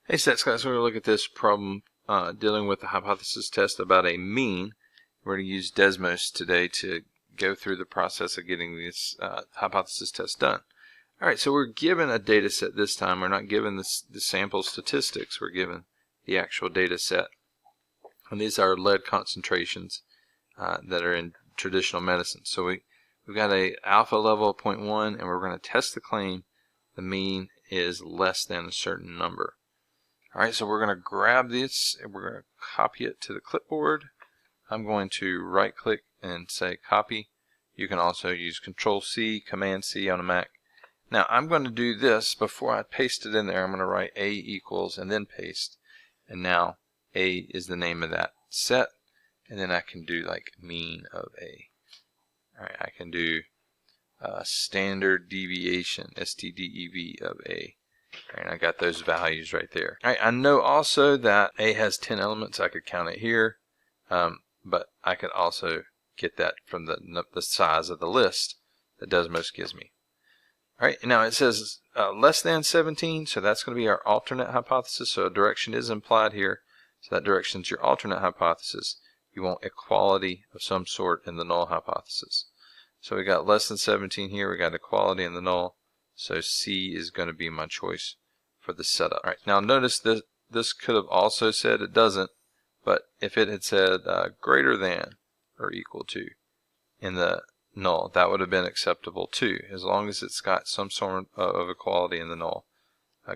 Hey stats guys, we're going to look at this problem dealing with the hypothesis test about a mean. We're going to use Desmos today to go through the process of getting this hypothesis test done. Alright, so we're given a data set this time. We're not given the sample statistics, we're given the actual data set. And these are lead concentrations that are in traditional medicine. So we've got a alpha level of 0.1 and we're going to test the claim the mean is less than a certain number. Alright, so we're going to grab this and we're going to copy it to the clipboard. I'm going to right click and say copy. You can also use Control C, Command C on a Mac. Now I'm going to do this before I paste it in there. I'm going to write A equals and then paste. And now A is the name of that set. And then I can do like mean of A. Alright, I can do standard deviation, STDEV of A. And I got those values right there. All right, I know also that A has 10 elements. I could count it here, but I could also get that from the size of the list that Desmos gives me. All right, now it says less than 17, so that's going to be our alternate hypothesis. So a direction is implied here, so that direction is your alternate hypothesis. You want equality of some sort in the null hypothesis. So we got less than 17 here. We got equality in the null. So C is going to be my choice for the setup. All right, now notice that this could have also said, it doesn't, but if it had said greater than or equal to in the null, that would have been acceptable too, as long as it's got some sort of equality in the null.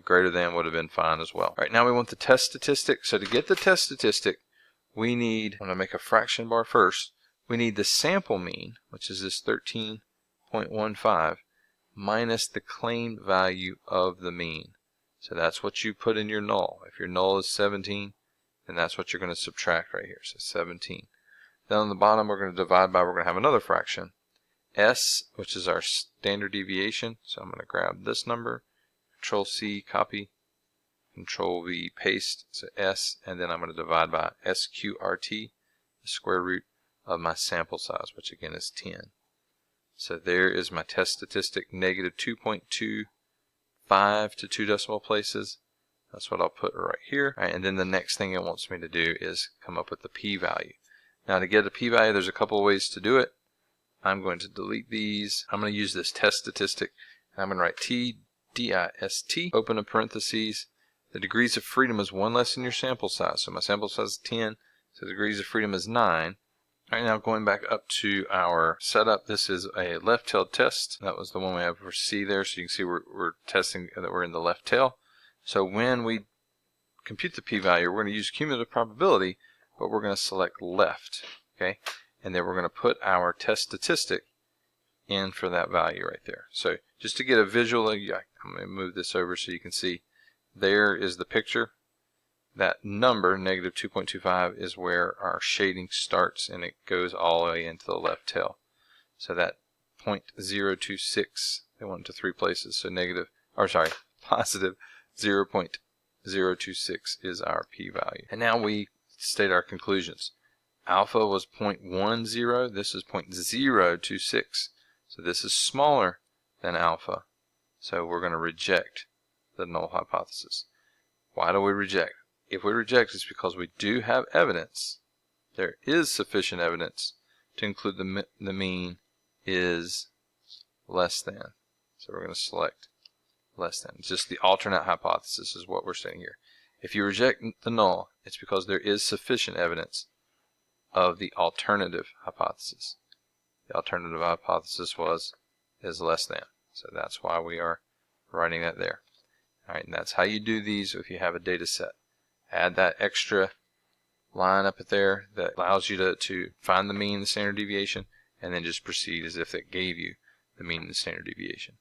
Greater than would have been fine as well. All right, now we want the test statistic. So to get the test statistic, we need, I'm going to make a fraction bar first, we need the sample mean, which is this 13.15, minus the claimed value of the mean. So that's what you put in your null. If your null is 17, then that's what you're going to subtract right here. So 17. Then on the bottom we're going to divide by, we're going to have another fraction. S, which is our standard deviation. So I'm going to grab this number, Control C, copy, Control V, paste, so S, and then I'm going to divide by SQRT, the square root of my sample size, which again is 10. So there is my test statistic, negative 2.25 to 2 decimal places. That's what I'll put right here. All right, and then the next thing it wants me to do is come up with the p-value. Now to get a p-value, there's a couple of ways to do it. I'm going to delete these. I'm going to use this test statistic. And I'm going to write TDIST, open a parentheses. The degrees of freedom is 1 less than your sample size. So my sample size is 10, so the degrees of freedom is 9. All right, now going back up to our setup, this is a left-tailed test. That was the one we have for C there, so you can see we're testing that we're in the left tail. So when we compute the p-value, we're going to use cumulative probability, but we're going to select left, okay? And then we're going to put our test statistic in for that value right there. So just to get a visual, I'm going to move this over so you can see. There is the picture. That number, negative 2.25, is where our shading starts, and it goes all the way into the left tail. So that 0.026, they went to 3 places, so positive 0.026 is our p-value. And now we state our conclusions. Alpha was 0.10, this is 0.026, so this is smaller than alpha, so we're going to reject the null hypothesis. Why do we reject? If we reject, it's because we do have evidence. There is sufficient evidence to include the mean is less than. So we're going to select less than. It's just the alternate hypothesis is what we're saying here. If you reject the null, it's because there is sufficient evidence of the alternative hypothesis. The alternative hypothesis is less than. So that's why we are writing that there. All right, and that's how you do these if you have a data set. Add that extra line up there that allows you to find the mean and the standard deviation, and then just proceed as if it gave you the mean and the standard deviation.